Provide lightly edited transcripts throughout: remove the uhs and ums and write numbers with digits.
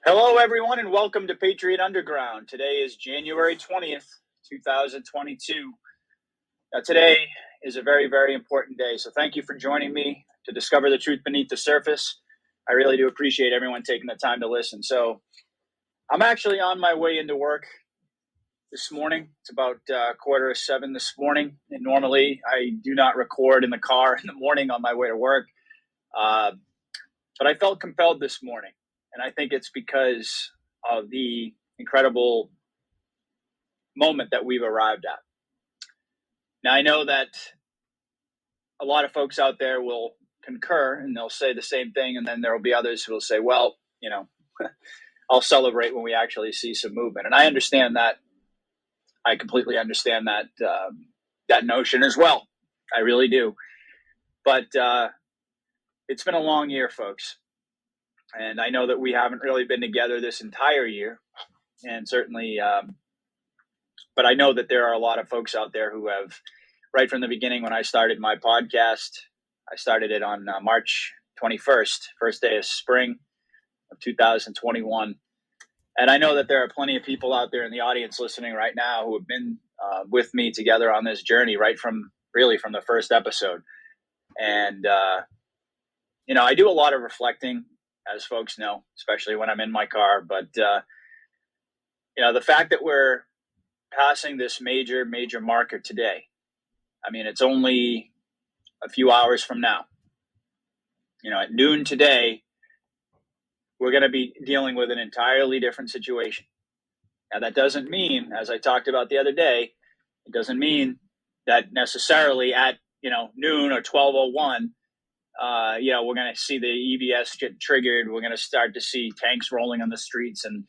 Hello, everyone, and welcome to Patriot Underground. Today is January 20th, 2022. Now, today is a very, very important day, so thank you for joining me to discover the truth beneath the surface. I really do appreciate everyone taking the time to listen. So, I'm actually on my way into work this morning. It's about 6:45 this morning, and normally I do not record in the car in the morning on my way to work. Uh, but I felt compelled this morning, and I think it's because of the incredible moment that we've arrived at. Now, I know that a lot of folks out there will concur and they'll say the same thing, and then there will be others who will say, well, I'll celebrate when we actually see some movement. And I understand that. I completely understand that notion as well. I really do. But it's been a long year, folks. And I know that we haven't really been together this entire year. And certainly, but I know that there are a lot of folks out there who have, right from the beginning when I started my podcast, I started it on March 21st, first day of spring of 2021. And I know that there are plenty of people out there in the audience listening right now who have been with me together on this journey right from the first episode. And, I do a lot of reflecting, as folks know, especially when I'm in my car. But, the fact that we're passing this major, major marker today, I mean, it's only a few hours from now. At noon today, we're going to be dealing with an entirely different situation. Now, that doesn't mean, as I talked about the other day, it doesn't mean that necessarily at noon or 12:01, we're going to see the EBS get triggered. We're going to start to see tanks rolling on the streets and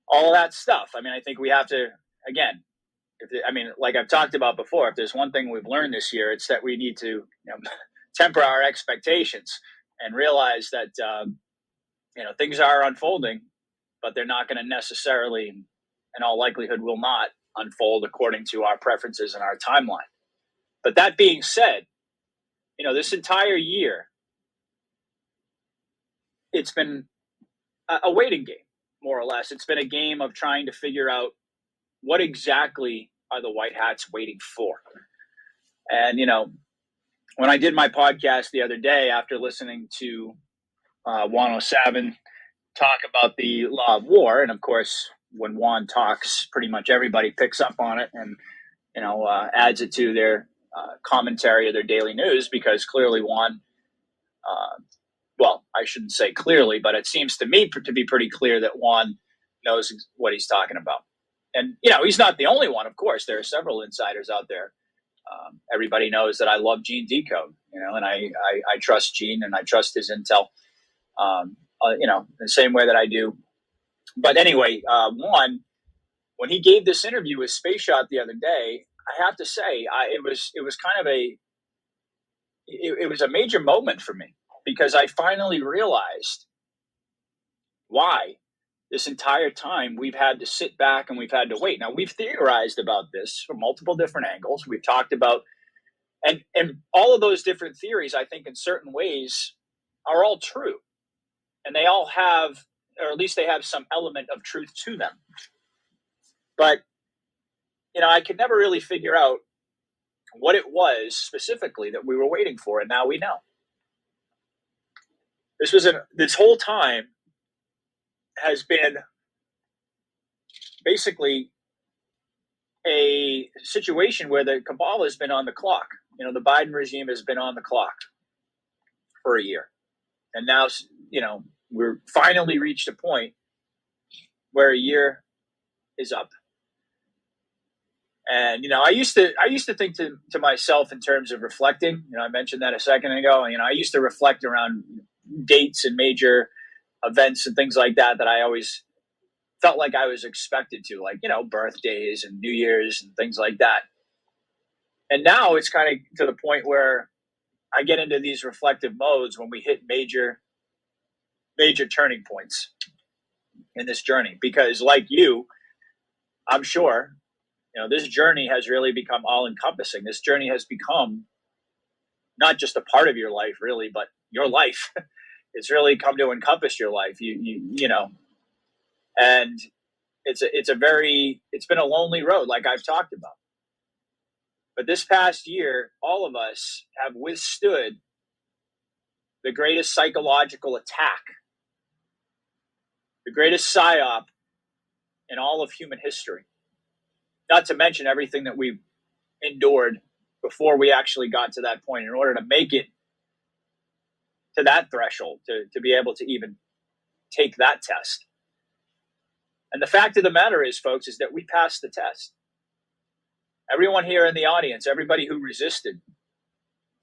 all of that stuff. I mean, I think we have to, again, like I've talked about before, if there's one thing we've learned this year, it's that we need to temper our expectations and realize that things are unfolding, but they're not going to necessarily, in all likelihood, will not unfold according to our preferences and our timeline. But that being said, this entire year, it's been a waiting game, more or less. It's been a game of trying to figure out what exactly are the white hats waiting for. And, when I did my podcast the other day after listening to 107 talk about the law of war, and of course, when Juan talks, pretty much everybody picks up on it and adds it to their commentary of their daily news, because clearly Juan, well, I shouldn't say clearly, but it seems to me to be pretty clear that Juan knows what he's talking about. And he's not the only one. Of course, there are several insiders out there. Everybody knows that I love Gene Decode, and I trust Gene and I trust his intel. The same way that I do. But anyway, when he gave this interview with Space Shot the other day, I have to say, it was kind of it was a major moment for me, because I finally realized why this entire time we've had to sit back and we've had to wait. Now, we've theorized about this from multiple different angles. We've talked about, and all of those different theories, I think in certain ways, are all true. And they all have, or at least they have some element of truth to them. But, I could never really figure out what it was specifically that we were waiting for. And now we know. This whole time has been basically a situation where the cabal has been on the clock. The Biden regime has been on the clock for a year. And now, we're finally reached a point where a year is up. And I used to think to myself in terms of reflecting. I mentioned that a second ago. I used to reflect around dates and major events and things like that I always felt like I was expected to, like birthdays and New Year's and things like that. And now it's kind of to the point where I get into these reflective modes when we hit major turning points in this journey, because like you, I'm sure, this journey has really become all encompassing. This journey has become not just a part of your life, really, but your life. It's really come to encompass your life. You know, And it's been a lonely road, like I've talked about. But this past year, all of us have withstood the greatest psychological attack, the greatest psyop in all of human history. Not to mention everything that we've endured before we actually got to that point in order to make it to that threshold, to be able to even take that test. And the fact of the matter is, folks, is that we passed the test. Everyone here in the audience, everybody who resisted,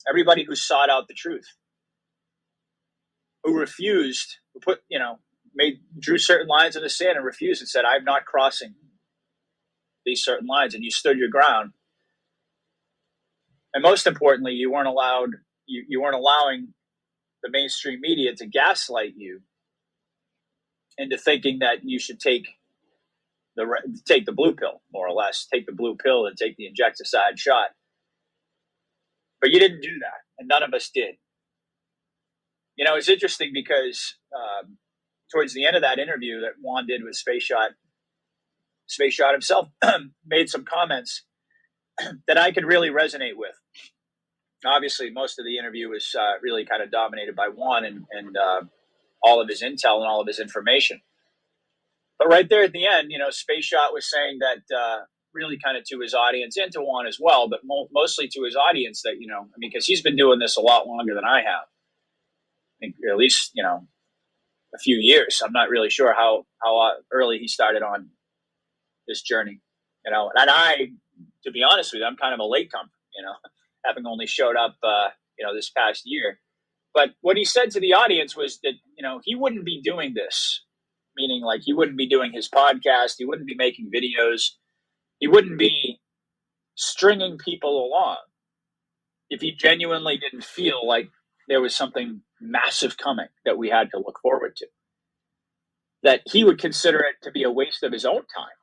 everybody who sought out the truth, who refused, who put, drew certain lines in the sand and refused and said, I'm not crossing these certain lines, and you stood your ground. And most importantly, you weren't allowing the mainstream media to gaslight you into thinking that you should take the blue pill, more or less, take the blue pill and take the injecticide shot. But you didn't do that, and none of us did. It's interesting because towards the end of that interview that Juan did with Space Shot himself made some comments that I could really resonate with. Obviously, most of the interview was really kind of dominated by Juan and all of his intel and all of his information. But right there at the end, Space Shot was saying that really kind of to his audience and to Juan as well, but mostly to his audience that, because he's been doing this a lot longer than I have. I think at least, a few years. I'm not really sure how early he started on this journey, and I, to be honest with you, I'm kind of a latecomer, having only showed up, this past year. But what he said to the audience was that, he wouldn't be doing this, meaning like he wouldn't be doing his podcast, he wouldn't be making videos, he wouldn't be stringing people along if he genuinely didn't feel like there was something massive coming that we had to look forward to. That he would consider it to be a waste of his own time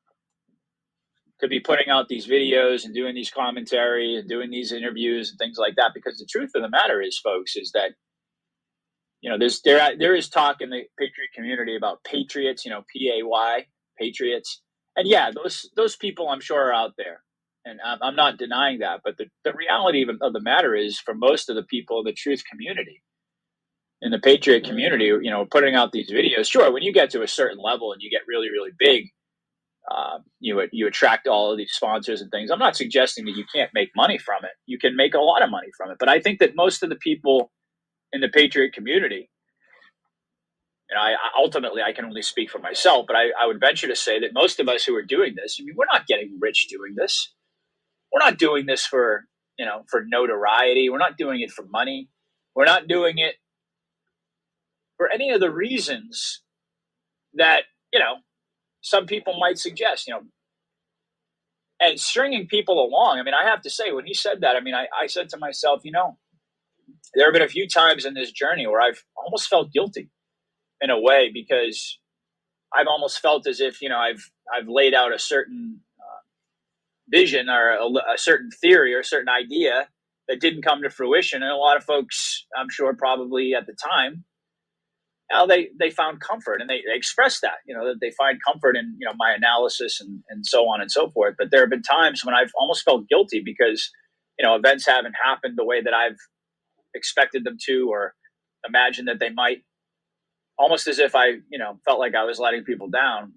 to be putting out these videos and doing these commentary and doing these interviews and things like that. Because the truth of the matter is, folks, is that there is talk in the Patriot community about patriots, PAY, patriots, and yeah, those people I'm sure are out there, and I'm not denying that. But the reality of the matter is, for most of the people in the truth community, in the Patriot community, putting out these videos, sure, when you get to a certain level and you get really, really big, you attract all of these sponsors and things. I'm not suggesting that you can't make money from it. You can make a lot of money from it. But I think that most of the people in the Patriot community, and ultimately I can only speak for myself, but I would venture to say that most of us who are doing this, we're not getting rich doing this. We're not doing this for notoriety. We're not doing it for money. We're not doing it for any of the reasons that, some people might suggest, and stringing people along. I have to say, when he said that, I said to myself, there have been a few times in this journey where I've almost felt guilty in a way, because I've almost felt as if, I've laid out a certain vision or a certain theory or a certain idea that didn't come to fruition. And a lot of folks, I'm sure, probably at the time, they found comfort, and they expressed that, that they find comfort in, my analysis and so on and so forth. But there have been times when I've almost felt guilty because, events haven't happened the way that I've expected them to, or imagined that they might, almost as if I, felt like I was letting people down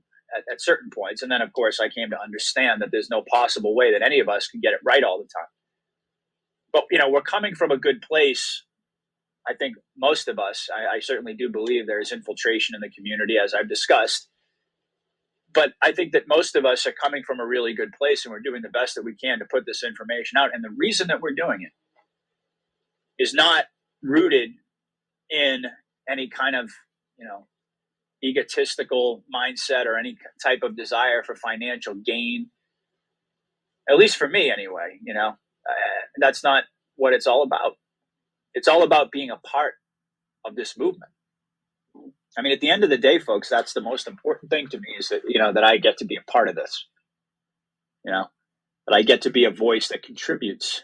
at certain points. And then, of course, I came to understand that there's no possible way that any of us can get it right all the time. But, we're coming from a good place. I think most of us, I certainly do believe there is infiltration in the community, as I've discussed. But I think that most of us are coming from a really good place, and we're doing the best that we can to put this information out. And the reason that we're doing it is not rooted in any kind of, egotistical mindset or any type of desire for financial gain. At least for me, anyway, that's not what it's all about. It's all about being a part of this movement. At the end of the day, folks, that's the most important thing to me, is that, that I get to be a part of this, that I get to be a voice that contributes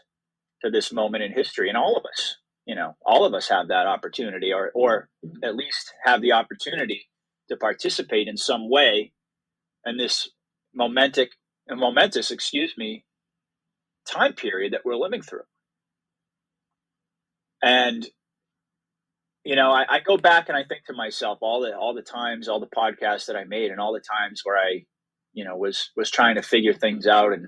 to this moment in history. And all of us have that opportunity, or at least have the opportunity to participate in some way in this momentous, time period that we're living through. And I go back and I think to myself all the times, all the podcasts that I made, and all the times where I, was trying to figure things out and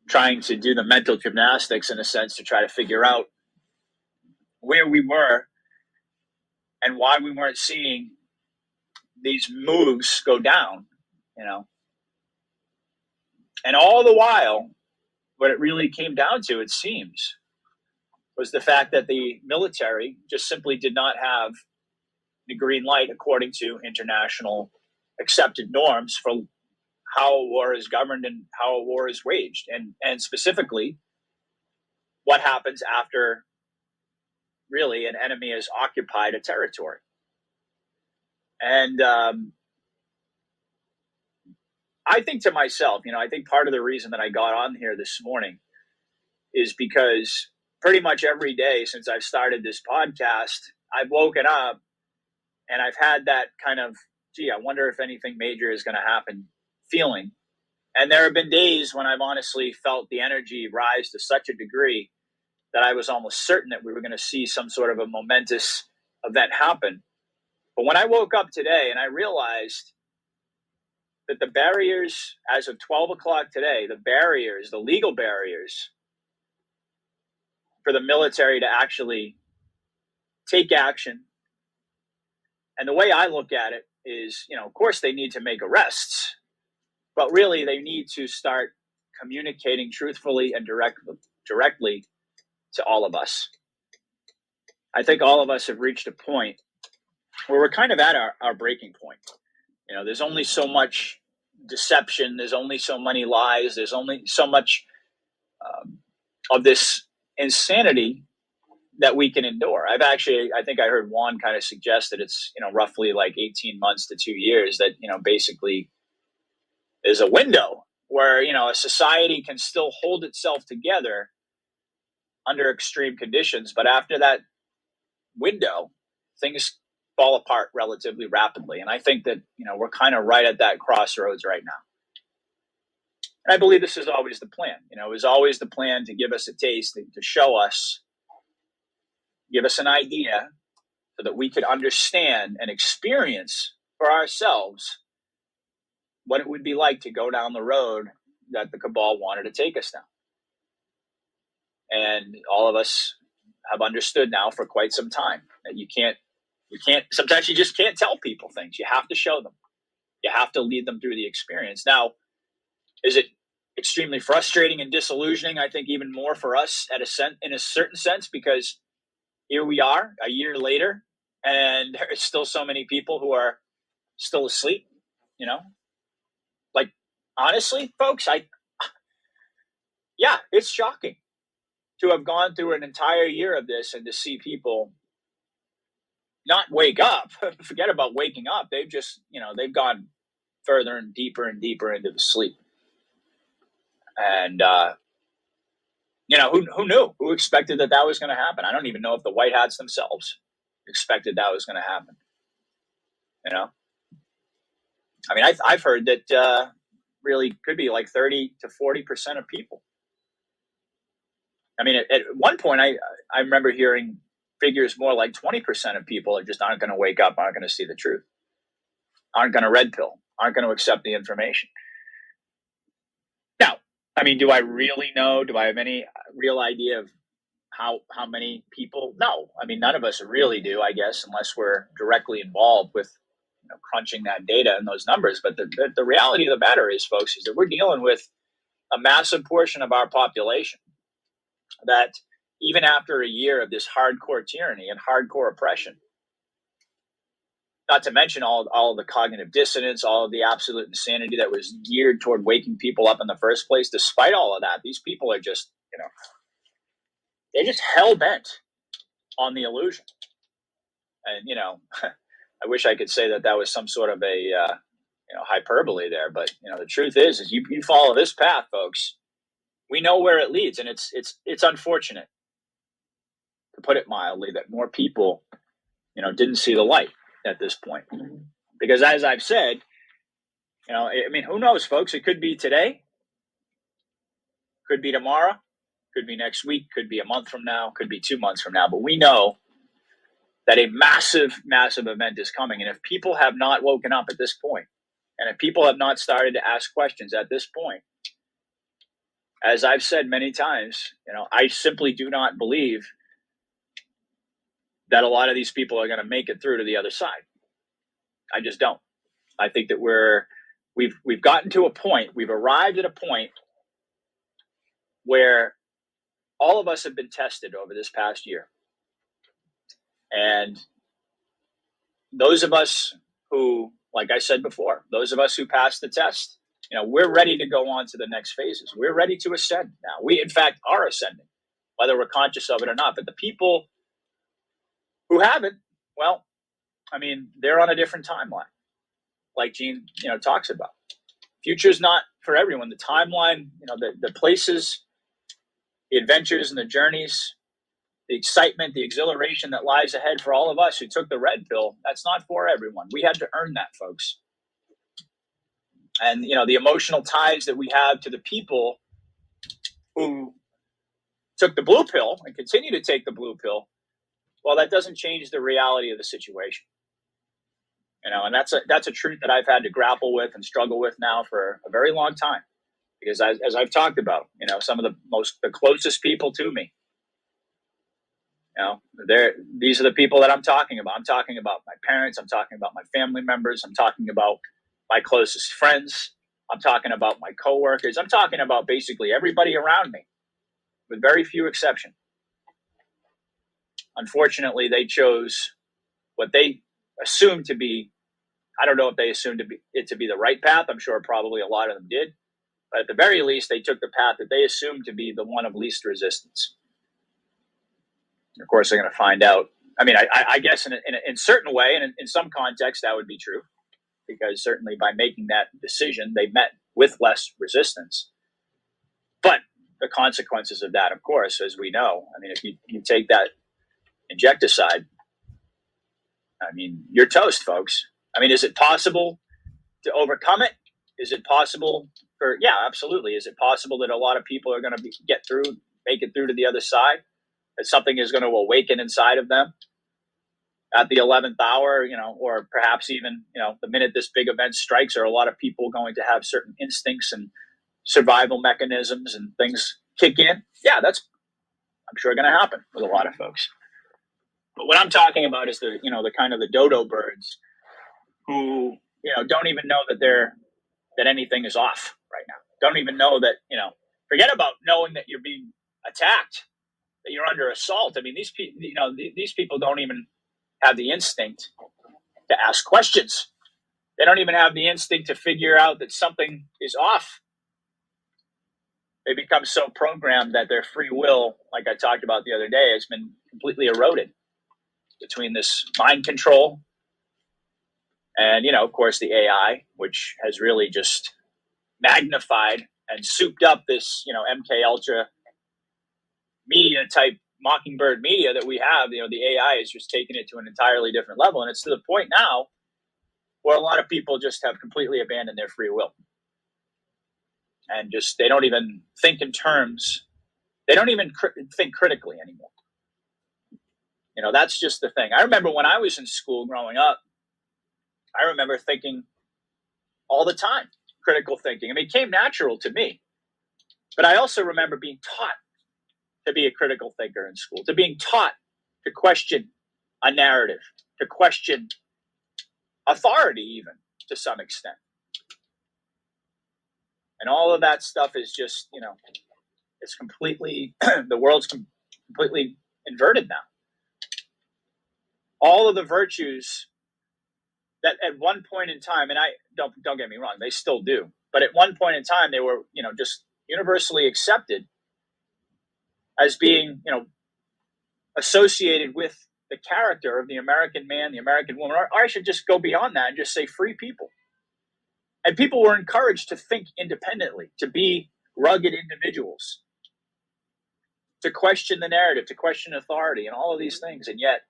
trying to do the mental gymnastics in a sense to try to figure out where we were and why we weren't seeing these moves go down, you know. And all the while, what it really came down to, it seems, was the fact that the military just simply did not have the green light according to international accepted norms for how a war is governed and how a war is waged, and specifically what happens after really an enemy has occupied a territory. And I think to myself, I think part of the reason that I got on here this morning is because pretty much every day since I've started this podcast, I've woken up and I've had that kind of, gee, I wonder if anything major is going to happen feeling. And there have been days when I've honestly felt the energy rise to such a degree that I was almost certain that we were going to see some sort of a momentous event happen. But when I woke up today and I realized that the barriers, as of 12 o'clock today, the legal barriers for the military to actually take action. And the way I look at it is, of course they need to make arrests, but really they need to start communicating truthfully and directly to all of us. I think all of us have reached a point where we're kind of at our breaking point. There's only so much deception. There's only so many lies. There's only so much of this insanity that we can endure. I think I heard Juan kind of suggest that it's, roughly like 18 months to 2 years that, basically is a window where, a society can still hold itself together under extreme conditions. But after that window, things fall apart relatively rapidly. And I think that, we're kind of right at that crossroads right now. And I believe this is always the plan. It was always the plan to give us a taste, to show us, give us an idea so that we could understand and experience for ourselves what it would be like to go down the road that the cabal wanted to take us down. And all of us have understood now for quite some time that you can't, sometimes you just can't tell people things. You have to show them. You have to lead them through the experience. Now, is it extremely frustrating and disillusioning? I think even more for us in a certain sense, because here we are a year later and there's still so many people who are still asleep, like honestly, folks, it's shocking to have gone through an entire year of this and to see people not wake up. Forget about waking up. They've just, they've gone further and deeper into the sleep. And, who knew? Who expected that was going to happen? I don't even know if the White Hats themselves expected that was going to happen. I mean, I've heard that really could be like 30 to 40% of people. I mean, at one point, I remember hearing figures more like 20% of people aren't going to wake up, aren't going to see the truth, aren't going to red pill, aren't going to accept the information. Now, I mean, do I really know? Do I have any real idea of how many people? No. I mean, none of us really do, I guess, unless we're directly involved with crunching that data and those numbers. But the reality of the matter is, folks, is that we're dealing with a massive portion of our population that even after a year of this hardcore tyranny and hardcore oppression, not to mention all of the cognitive dissonance, all of the absolute insanity that was geared toward waking people up in the first place, despite all of that, these people are just, they're just hell-bent on the illusion. And, I wish I could say that was some sort of a, hyperbole there. But, the truth is you follow this path, folks, we know where it leads. And it's unfortunate, to put it mildly, that more people, didn't see the light at this point. Because as I've said, I mean, who knows, folks? It could be today, could be tomorrow, could be next week, could be a month from now, could be 2 months from now. But we know that a massive, massive event is coming. And if people have not woken up at this point, and if people have not started to ask questions at this point, as I've said many times, I simply do not believe that a lot of these people are going to make it through to the other side. I just don't. I think that we've gotten to a point, we've arrived at a point where all of us have been tested over this past year. And those of us who, like I said before, those of us who passed the test, we're ready to go on to the next phases. We're ready to ascend now. We, in fact, are ascending, whether we're conscious of it or not. But the people who haven't, well, I mean, they're on a different timeline, like Gene, talks about. Future's not for everyone. The timeline, the places, the adventures and the journeys, the excitement, the exhilaration that lies ahead for all of us who took the red pill, that's not for everyone. We had to earn that, folks. And, the emotional ties that we have to the people who took the blue pill and continue to take the blue pill, well, that doesn't change the reality of the situation. And that's a truth that I've had to grapple with and struggle with now for a very long time. Because as I've talked about, some of the closest people to me, these are the people that I'm talking about. I'm talking about my parents. I'm talking about my family members. I'm talking about my closest friends. I'm talking about my coworkers. I'm talking about basically everybody around me, with very few exceptions. Unfortunately, they chose what they assumed to be, I don't know if they assumed it to be the right path. I'm sure probably a lot of them did. But at the very least, they took the path that they assumed to be the one of least resistance. Of course, they're going to find out. I mean, I guess in a certain way, and in some context, that would be true, because certainly by making that decision, they met with less resistance. But the consequences of that, of course, as we know, I mean, if you take that injecticide, I mean, you're toast, folks. I mean, is it possible to overcome it? Is it possible yeah, absolutely. Is it possible that a lot of people are going to make it through to the other side? That something is going to awaken inside of them at the 11th hour, or perhaps even, the minute this big event strikes, are a lot of people going to have certain instincts and survival mechanisms and things kick in? Yeah, that's, I'm sure, going to happen with a lot of folks. But what I'm talking about is the kind of the dodo birds who, don't even know that anything is off right now. Don't even know that, forget about knowing that you're being attacked, that you're under assault. I mean, these people, these people don't even have the instinct to ask questions. They don't even have the instinct to figure out that something is off. They become so programmed that their free will, like I talked about the other day, has been completely eroded between this mind control and, of course, the AI, which has really just magnified and souped up this, MK Ultra media type mockingbird media that we have. The AI is just taking it to an entirely different level. And it's to the point now where a lot of people just have completely abandoned their free will. And just, they don't even think in terms, they don't even think critically anymore. That's just the thing. I remember when I was in school growing up, I remember thinking all the time, critical thinking. I mean, it came natural to me. But I also remember being taught to be a critical thinker in school, to being taught to question a narrative, to question authority, even to some extent. And all of that stuff is just, it's completely, the world's completely inverted now. All of the virtues that at one point in time, and I don't get me wrong, they still do, but at one point in time, they were, just universally accepted as being, associated with the character of the American man, the American woman, or I should just go beyond that and just say free people. And people were encouraged to think independently, to be rugged individuals, to question the narrative, to question authority, and all of these things. And yet,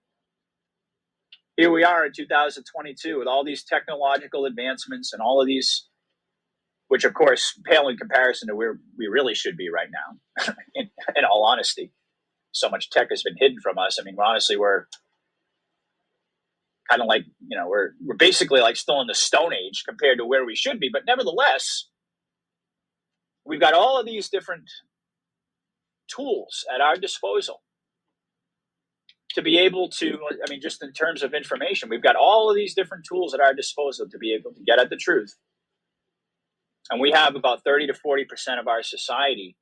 here we are in 2022 with all these technological advancements and all of these, which of course pale in comparison to where we really should be right now. In all honesty, so much tech has been hidden from us. I mean, honestly, we're kind of like, we're basically like still in the Stone Age compared to where we should be. But nevertheless, we've got all of these different tools at our disposal to be able to, I mean, just in terms of information, we've got all of these different tools at our disposal to be able to get at the truth. And we have about 30 to 40% of our society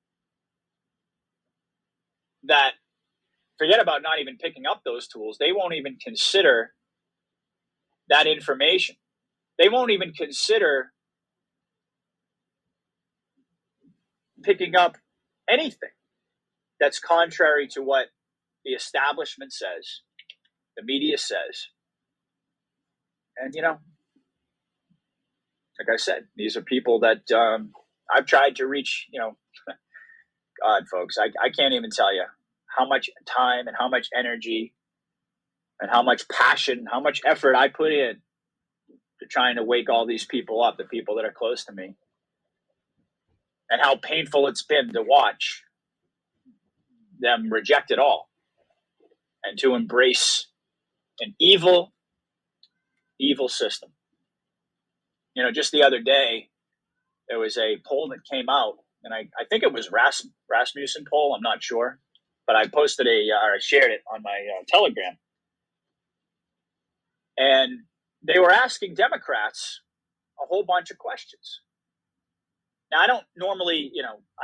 that forget about not even picking up those tools. They won't even consider that information. They won't even consider picking up anything that's contrary to what the establishment says, the media says. And, like I said, these are people that I've tried to reach, God, folks, I can't even tell you how much time and how much energy and how much passion, how much effort I put in to trying to wake all these people up, the people that are close to me, and how painful it's been to watch them reject it all and to embrace an evil, evil system. Just the other day, there was a poll that came out, and I think it was Rasmussen poll. I'm not sure, but I posted or I shared it on my Telegram, and they were asking Democrats a whole bunch of questions. Now, I don't normally,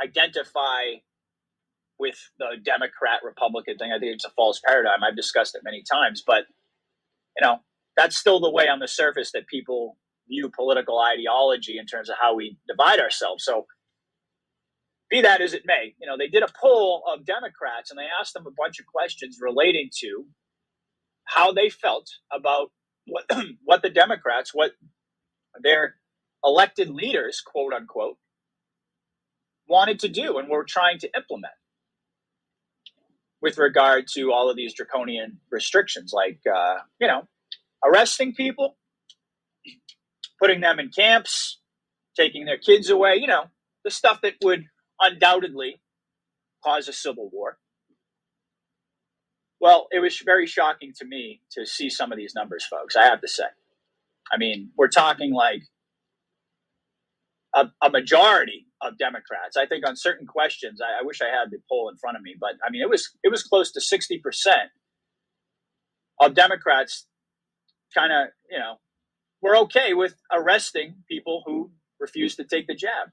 identify with the Democrat Republican thing. I think it's a false paradigm. I've discussed it many times, but that's still the way on the surface that people view political ideology in terms of how we divide ourselves. So be that as it may, they did a poll of Democrats and they asked them a bunch of questions relating to how they felt about what the Democrats, what their elected leaders, quote unquote, wanted to do and were trying to implement with regard to all of these draconian restrictions, like, arresting people, putting them in camps, taking their kids away, the stuff that would undoubtedly cause a civil war. Well, it was very shocking to me to see some of these numbers, folks, I have to say. I mean, we're talking like a majority of Democrats. I think on certain questions, I wish I had the poll in front of me, but I mean, it was close to 60% of Democrats kind of, were okay with arresting people who refuse to take the jab.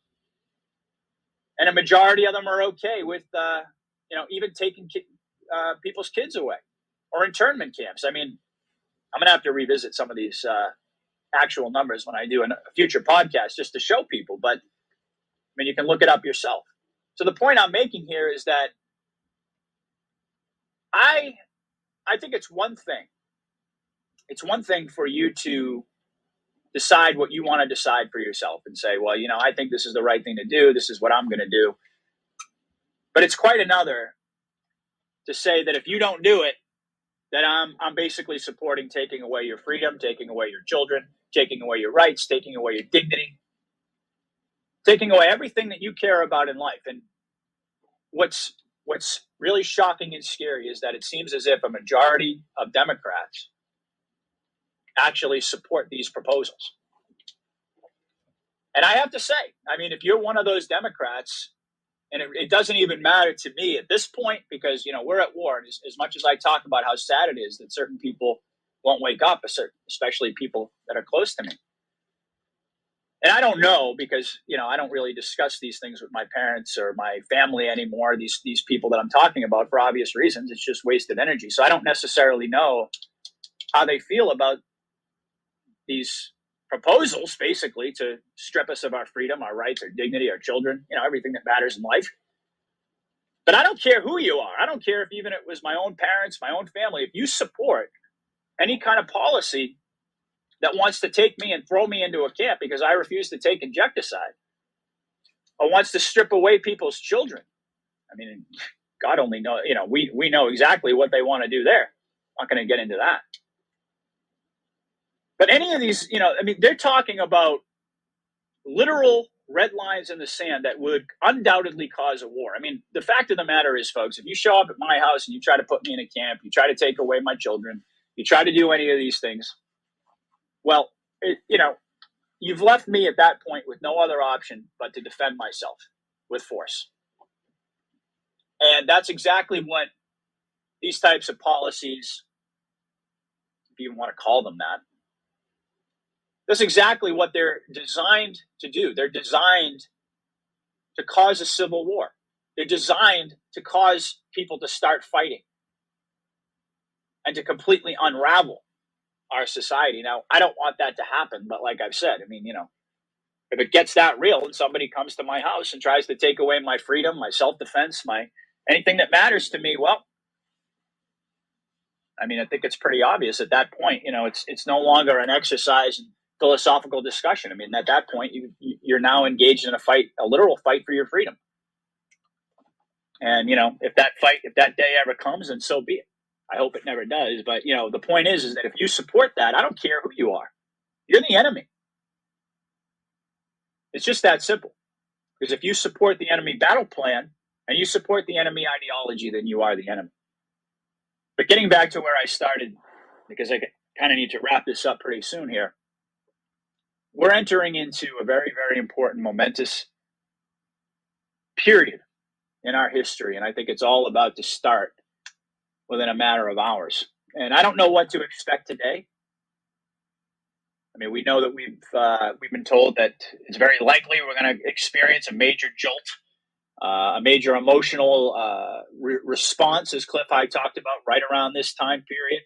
And a majority of them are okay with, even taking people's kids away or internment camps. I mean, I'm going to have to revisit some of these actual numbers when I do a future podcast just to show people. But, I mean, you can look it up yourself. So the point I'm making here is that I think it's one thing. It's one thing for you to decide what you want to decide for yourself and say, well, I think this is the right thing to do. This is what I'm going to do. But it's quite another to say that if you don't do it, then I'm basically supporting taking away your freedom, taking away your children, taking away your rights, taking away your dignity, taking away everything that you care about in life. And what's really shocking and scary is that it seems as if a majority of Democrats actually support these proposals. And I have to say, I mean, if you're one of those Democrats, and it doesn't even matter to me at this point, because, we're at war. And as much as I talk about how sad it is that certain people won't wake up, especially people that are close to me. And I don't know, because, I don't really discuss these things with my parents or my family anymore. These people that I'm talking about, for obvious reasons, it's just wasted energy. So I don't necessarily know how they feel about these proposals, basically, to strip us of our freedom, our rights, our dignity, our children, everything that matters in life. But I don't care who you are. I don't care if even it was my own parents, my own family. If you support any kind of policy that wants to take me and throw me into a camp because I refuse to take injecticide, or wants to strip away people's children, I mean, God only knows, we know exactly what they want to do there. I'm not going to get into that. But any of these, I mean, they're talking about literal red lines in the sand that would undoubtedly cause a war. I mean, the fact of the matter is, folks, if you show up at my house and you try to put me in a camp, you try to take away my children, you try to do any of these things, well, you've left me at that point with no other option but to defend myself with force. And that's exactly what these types of policies, if you even want to call them that, that's exactly what they're designed to do. They're designed to cause a civil war. They're designed to cause people to start fighting and to completely unravel our society. Now, I don't want that to happen, but like I've said, I mean, if it gets that real and somebody comes to my house and tries to take away my freedom, my self-defense, my anything that matters to me, well, I mean, I think it's pretty obvious at that point. It's no longer an exercise in philosophical discussion. I mean, at that point, you're now engaged in a fight, a literal fight for your freedom. And if that day ever comes, then so be it. I hope it never does. But the point is that if you support that, I don't care who you are, you're the enemy. It's just that simple. Because if you support the enemy battle plan and you support the enemy ideology, then you are the enemy. But getting back to where I started, because I kind of need to wrap this up pretty soon here, we're entering into a very, very important, momentous period in our history. And I think it's all about to start within a matter of hours. And I don't know what to expect today. I mean, we know that we've been told that it's very likely we're going to experience a major jolt, a major emotional response, as Cliff High talked about, right around this time period.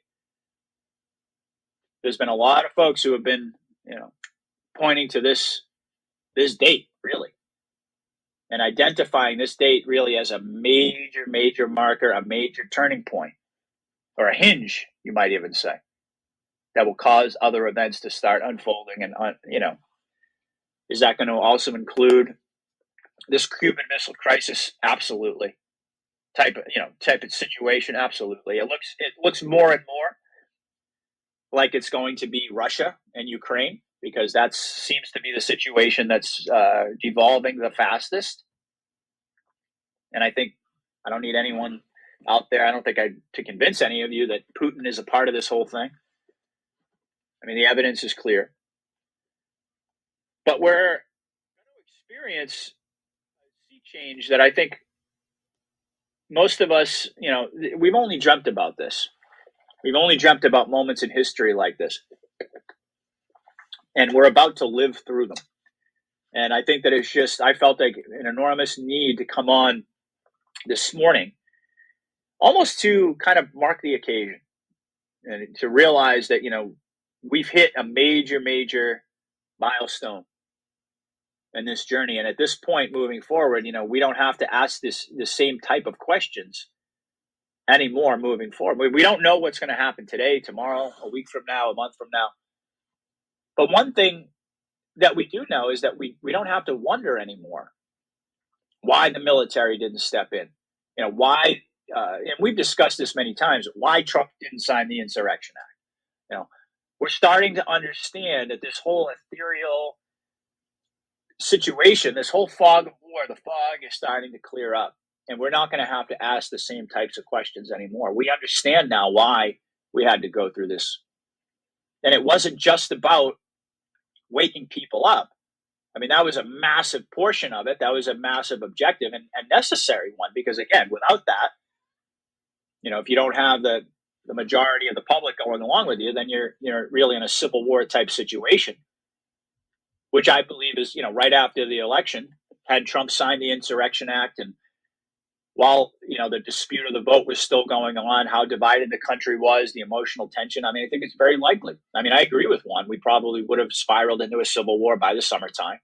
There's been a lot of folks who have been, pointing to this date really, and identifying this date really as a major, major marker, a major turning point, or a hinge, you might even say, that will cause other events to start unfolding. And is that going to also include this Cuban Missile Crisis? Absolutely. Type of situation. Absolutely. It looks more and more like it's going to be Russia and Ukraine, because that seems to be the situation that's devolving the fastest. And I think I don't need anyone out there. I don't think to convince any of you that Putin is a part of this whole thing. I mean, the evidence is clear. But we're going to experience a sea change that I think most of us, we've only dreamt about this. We've only dreamt about moments in history like this. And we're about to live through them. And I think that I felt like an enormous need to come on this morning, almost to kind of mark the occasion and to realize that, we've hit a major, major milestone in this journey. And at this point moving forward, we don't have to ask the same type of questions anymore moving forward. We don't know what's going to happen today, tomorrow, a week from now, a month from now. But one thing that we do know is that we don't have to wonder anymore why the military didn't step in. Why, and we've discussed this many times, why Trump didn't sign the Insurrection Act. We're starting to understand that this whole ethereal situation, this whole fog of war, the fog is starting to clear up. And we're not going to have to ask the same types of questions anymore. We understand now why we had to go through this. And it wasn't just about waking people up. I mean, that was a massive portion of it. That was a massive objective and necessary one, because again, without that, if you don't have the majority of the public going along with you, then you're really in a civil war type situation, which I believe is, right after the election, had Trump signed the Insurrection Act, and while, the dispute of the vote was still going on, how divided the country was, the emotional tension, I mean, I think it's very likely. I mean, I agree with one. We probably would have spiraled into a civil war by the summertime.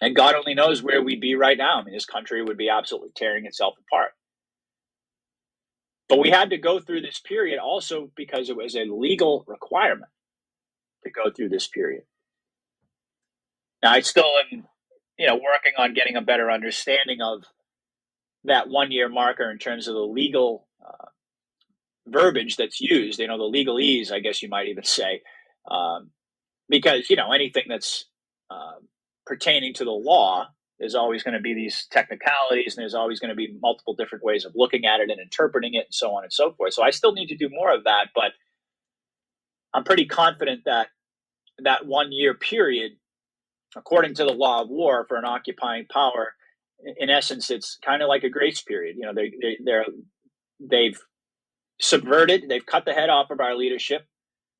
And God only knows where we'd be right now. I mean, this country would be absolutely tearing itself apart. But we had to go through this period also because it was a legal requirement to go through this period. Now, I still am, working on getting a better understanding of that 1 year marker in terms of the legal verbiage that's used, the legalese, I guess you might even say, um, because anything that's um, pertaining to the law, there's always going to be these technicalities, and there's always going to be multiple different ways of looking at it and interpreting it, and so on and so forth. So I still need to do more of that, but I'm pretty confident that that 1 year period, according to the law of war for an occupying power, in essence, it's kind of like a grace period. They've subverted, they've cut the head off of our leadership.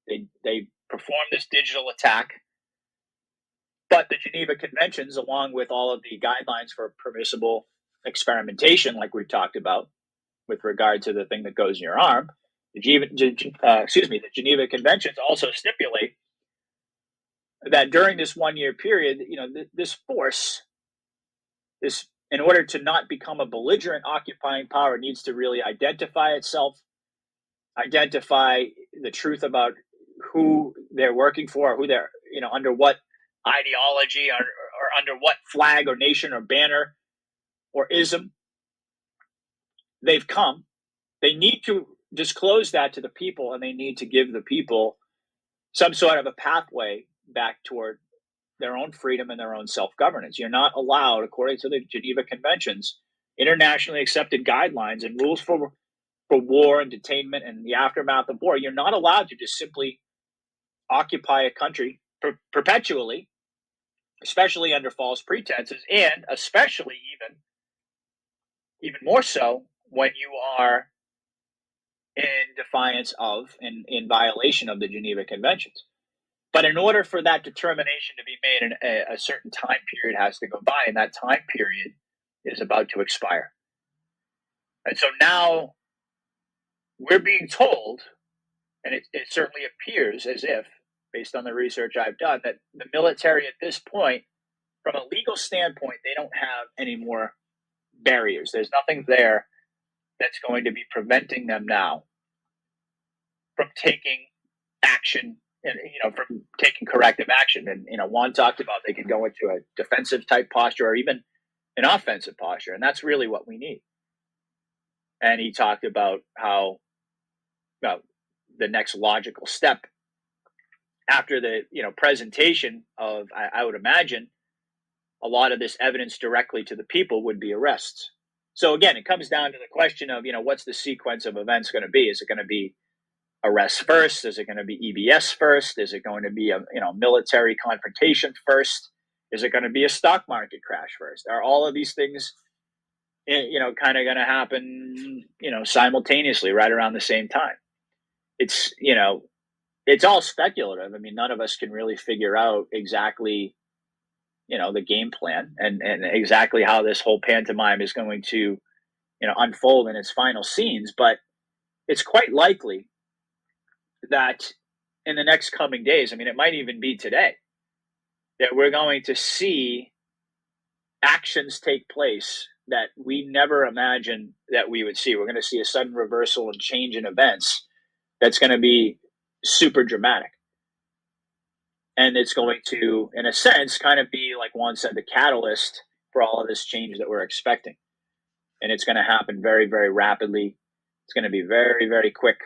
They performed this digital attack. But the Geneva Conventions, along with all of the guidelines for permissible experimentation, like we've talked about with regard to the thing that goes in your arm, the Geneva Conventions also stipulate that during this 1 year period, this force, this in order to not become a belligerent occupying power, needs to really identify itself, identify the truth about who they're working for, who they're, under what ideology, or under what flag or nation or banner or ism they've come. They need to disclose that to the people, and they need to give the people some sort of a pathway back toward their own freedom and their own self-governance. You're not allowed, according to the Geneva Conventions, internationally accepted guidelines and rules for war and detainment and the aftermath of war. You're not allowed to just simply occupy a country perpetually, especially under false pretenses, and especially even more so when you are in defiance of and in violation of the Geneva Conventions. But in order for that determination to be made, a certain time period has to go by, and that time period is about to expire. And so now we're being told, and it certainly appears as if, based on the research I've done, that the military at this point, from a legal standpoint, they don't have any more barriers. There's nothing there that's going to be preventing them now from taking action, and from taking corrective action. And Juan talked about they can go into a defensive type posture or even an offensive posture, and that's really what we need. And he talked about how the next logical step after the presentation of, I would imagine, a lot of this evidence directly to the people would be arrests. So again, it comes down to the question of what's the sequence of events going to be? Is it going to be arrests first? Is it going to be EBS first? Is it going to be a military confrontation first? Is it going to be a stock market crash first? Are all of these things kind of going to happen simultaneously right around the same time? It's all speculative. I mean, none of us can really figure out exactly the game plan and exactly how this whole pantomime is going to unfold in its final scenes. But it's quite likely that in the next coming days, I mean, it might even be today, that we're going to see actions take place that we never imagined that we would see. We're going to see a sudden reversal and change in events that's going to be super dramatic. And it's going to, in a sense, kind of be, like Juan said, the catalyst for all of this change that we're expecting. And it's going to happen very, very rapidly. It's going to be very, very quick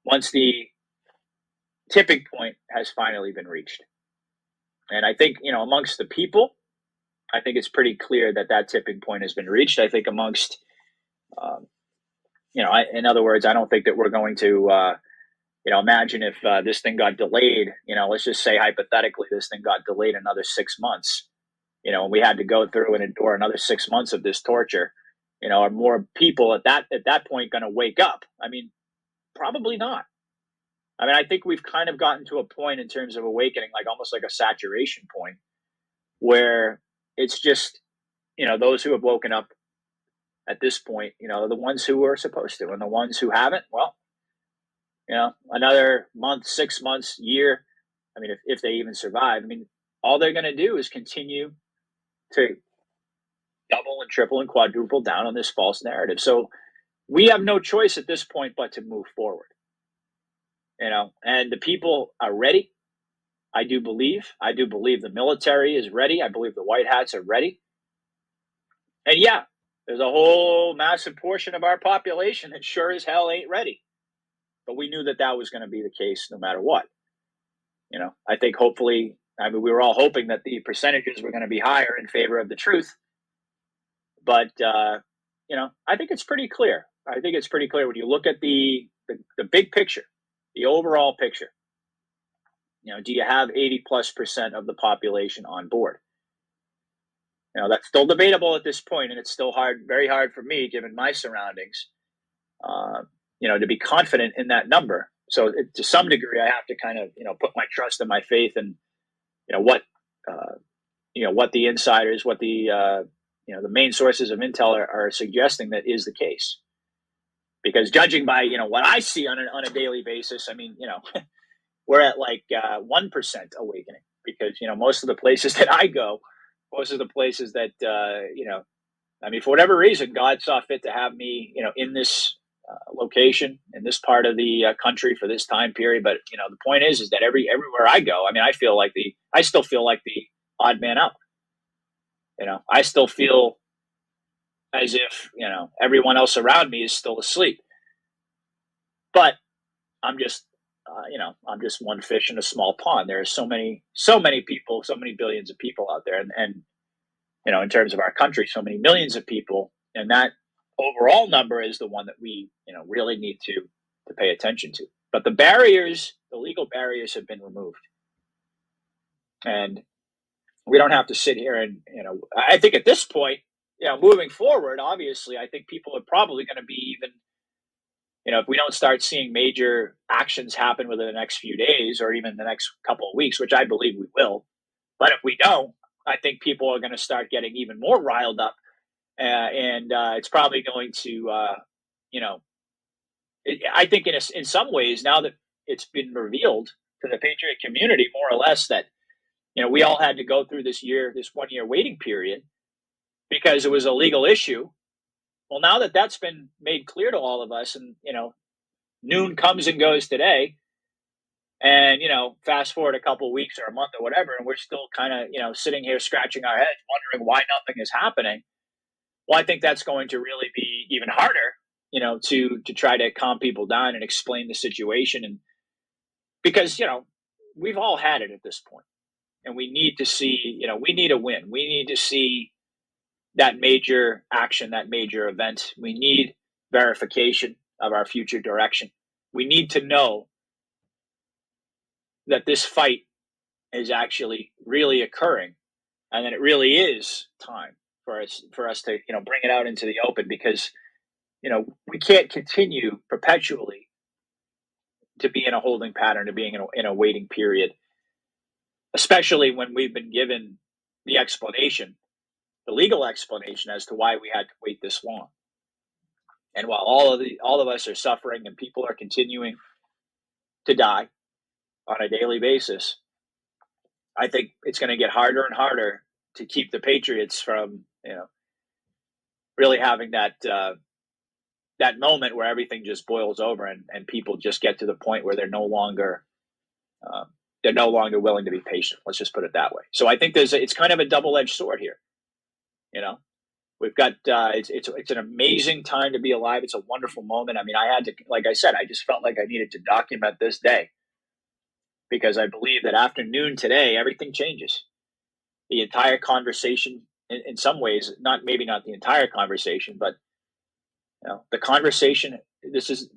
once the tipping point has finally been reached. And I think, amongst the people, I think it's pretty clear that that tipping point has been reached. I think amongst, in other words, I don't think that we're going to, imagine if this thing got delayed, let's just say hypothetically, this thing got delayed another 6 months, and we had to go through and endure another 6 months of this torture, are more people at that point going to wake up? I mean, probably not. I mean, I think we've kind of gotten to a point in terms of awakening, like almost like a saturation point, where it's just, those who have woken up at this point, the ones who are supposed to, and the ones who haven't, well, another month, 6 months, year. I mean, if they even survive, I mean, all they're going to do is continue to double and triple and quadruple down on this false narrative. So we have no choice at this point but to move forward. And the people are ready. I do believe the military is ready. I believe the white hats are ready. And yeah, there's a whole massive portion of our population that sure as hell ain't ready. but we knew that that was going to be the case no matter what. I think hopefully, I mean, we were all hoping that the percentages were going to be higher in favor of the truth, but I think it's pretty clear. I think it's pretty clear when you look at the big picture, the overall picture. Do you have 80+% of the population on board? That's still debatable at this point, and it's still hard, very hard for me, given my surroundings, to be confident in that number. So to some degree, I have to kind of, put my trust and my faith in, what, what the insiders, what the main sources of intel are suggesting that is the case. Because judging by, what I see on a daily basis, I mean, we're at like 1% awakening because, most of the places that I go, most of the places that, I mean, for whatever reason, God saw fit to have me, in this location in this part of the country for this time period. But the point is that everywhere I go, I mean, I still feel like the odd man out. I still feel as if everyone else around me is still asleep. But I'm just, I'm just one fish in a small pond. There are so many people, so many billions of people out there, and in terms of our country, so many millions of people, and that overall number is the one that we, really need to pay attention to. But the legal barriers have been removed, and we don't have to sit here and, I think at this point, moving forward, obviously, I think people are probably going to be even, if we don't start seeing major actions happen within the next few days or even the next couple of weeks, which I believe we will. But if we don't, I think people are going to start getting even more riled up, and it's probably going to, you know, I think in some ways now that it's been revealed to the Patriot community, more or less, that we all had to go through this 1 year waiting period because it was a legal issue. Well, now that that's been made clear to all of us, and noon comes and goes today, and fast forward a couple of weeks or a month or whatever, and we're still kind of sitting here scratching our heads, wondering why nothing is happening. Well, I think that's going to really be even harder, to try to calm people down and explain the situation, and because we've all had it at this point, and we need to see, we need a win. We need to see that major action, that major event. We need verification of our future direction. We need to know that this fight is actually really occurring, and that it really is time for us to bring it out into the open, because we can't continue perpetually to be in a holding pattern, to being in a waiting period, especially when we've been given the explanation, the legal explanation as to why we had to wait this long. And while all of us are suffering and people are continuing to die on a daily basis, I think it's going to get harder and harder to keep the Patriots from really having that moment where everything just boils over, and people just get to the point where uh, they're no longer willing to be patient. Let's just put it that way. So I think it's kind of a double edged sword here. You know, we've got it's an amazing time to be alive. It's a wonderful moment. I mean, I had to, like I said, I just felt like I needed to document this day, because I believe that after noon today, everything changes. The entire conversation, in some ways, maybe not the entire conversation, but the conversation. This is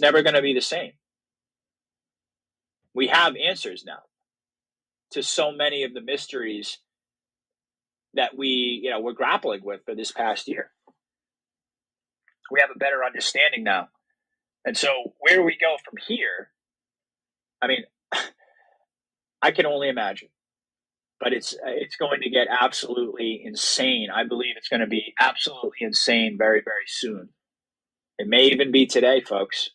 never going to be the same. We have answers now to so many of the mysteries that we're grappling with for this past year. We have a better understanding now, and so where we go from here, I mean, I can only imagine. But it's going to get absolutely insane. I believe it's going to be absolutely insane very, very soon. It may even be today, folks.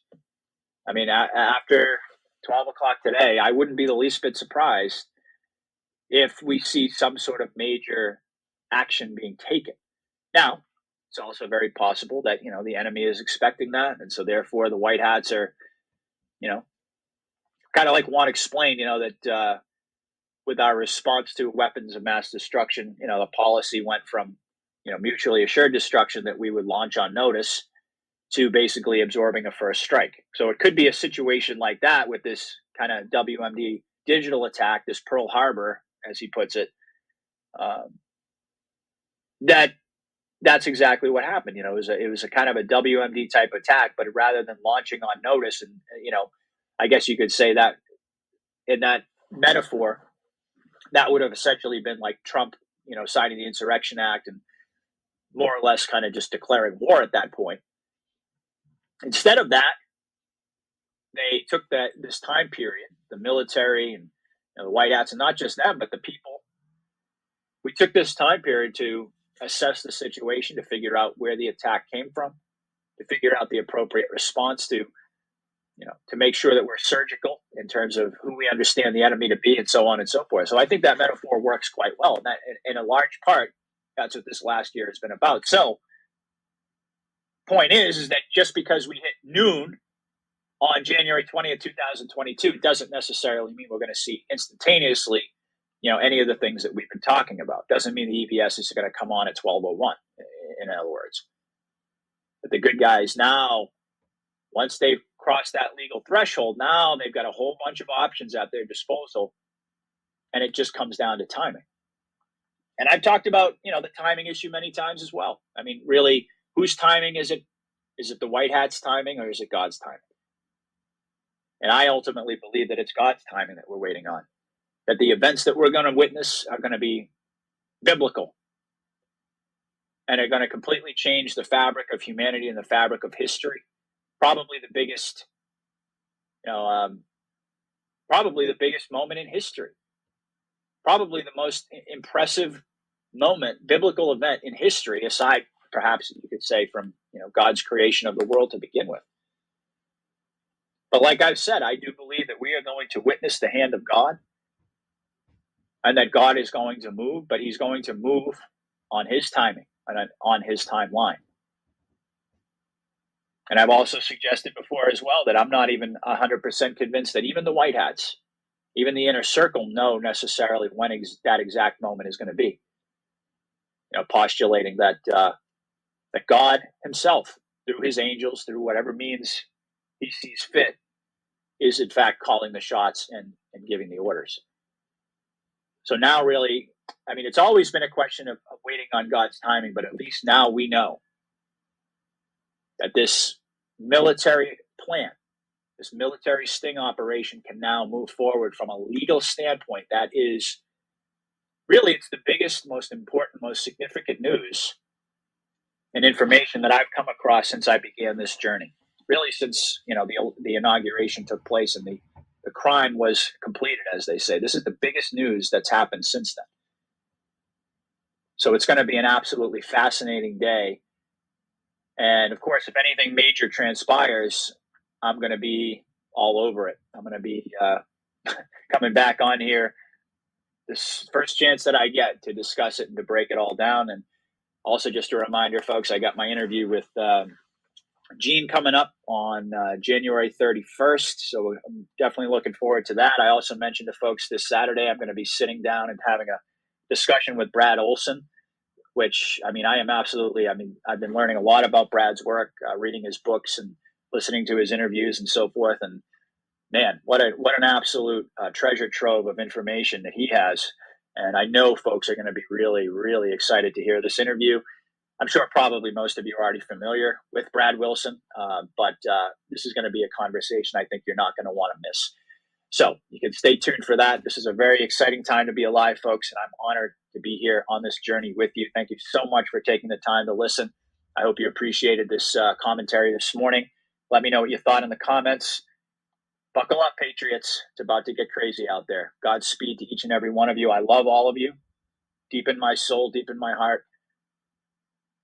I mean, after 12 o'clock today, I wouldn't be the least bit surprised if we see some sort of major action being taken. Now, it's also very possible that the enemy is expecting that, and so therefore the White Hats are, you know, kind of like Juan explained, that with our response to weapons of mass destruction, the policy went from mutually assured destruction that we would launch on notice to basically absorbing a first strike. So it could be a situation like that with this kind of WMD digital attack, this Pearl Harbor, as he puts it. Um, that's exactly what happened. It was a kind of a WMD type attack, but rather than launching on notice, and I guess you could say that in that metaphor, that would have essentially been like Trump, signing the Insurrection Act and more or less kind of just declaring war at that point. Instead of that, they took this time period, the military and the white hats, and not just them, but the people. We took this time period to assess the situation, to figure out where the attack came from, to figure out the appropriate response, to make sure that we're surgical in terms of who we understand the enemy to be, and so on and so forth. So I think that metaphor works quite well, and that, in a large part, that's what this last year has been about. So, point is that just because we hit noon on January 20th, 2022, doesn't necessarily mean we're going to see instantaneously, any of the things that we've been talking about. Doesn't mean the EBS is going to come on at 12:01. In other words, but the good guys now, once they've crossed that legal threshold, now they've got a whole bunch of options at their disposal, and it just comes down to timing. And I've talked about the timing issue many times as well. I mean, really, whose timing is it? Is it the white hat's timing, or is it God's timing? And I ultimately believe that it's God's timing that we're waiting on. That the events that we're going to witness are going to be biblical, and are going to completely change the fabric of humanity and the fabric of history. Probably the biggest, probably the biggest moment in history. Probably the most impressive moment, biblical event in history, aside perhaps you could say from God's creation of the world to begin with. But like I've said, I do believe that we are going to witness the hand of God, and that God is going to move, but he's going to move on his timing and on his timeline. And I've also suggested before as well that I'm not even 100% convinced that even the white hats, even the inner circle, know necessarily when that exact moment is going to be. Postulating that that God himself, through his angels, through whatever means he sees fit, is in fact calling the shots and giving the orders. So now, really, I mean, it's always been a question of waiting on God's timing, but at least now we know that this military plan, this military sting operation, can now move forward from a legal standpoint. That is really, it's the biggest, most important, most significant news and information that I've come across since I began this journey. Really, since the inauguration took place and the crime was completed, as they say. This is the biggest news that's happened since then. So it's going to be an absolutely fascinating day. And of course, if anything major transpires, I'm going to be all over it. I'm going to be coming back on here this first chance that I get to discuss it and to break it all down. And also, just a reminder, folks, I got my interview with Gene coming up on January 31st. So I'm definitely looking forward to that. I also mentioned to folks this Saturday, I'm going to be sitting down and having a discussion with Brad Olson, which, I mean, I've been learning a lot about Brad's work, reading his books and listening to his interviews and so forth. And man, what an absolute treasure trove of information that he has. And I know folks are going to be really, really excited to hear this interview. I'm sure probably most of you are already familiar with Brad Wilson, but this is going to be a conversation I think you're not going to want to miss. So you can stay tuned for that. This is a very exciting time to be alive, folks, and I'm honored to be here on this journey with you. Thank you so much for taking the time to listen. I hope you appreciated this commentary this morning. Let me know what you thought in the comments. Buckle up, Patriots. It's about to get crazy out there. Godspeed to each and every one of you. I love all of you. Deep in my soul, deep in my heart,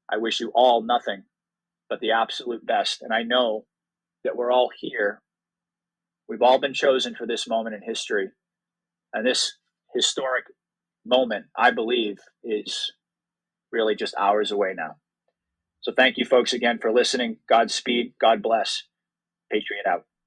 I wish you all nothing but the absolute best. And I know that we're all here. We've all been chosen for this moment in history. And this historic moment, I believe, is really just hours away now. So thank you, folks, again for listening. Godspeed. God bless. Patriot out.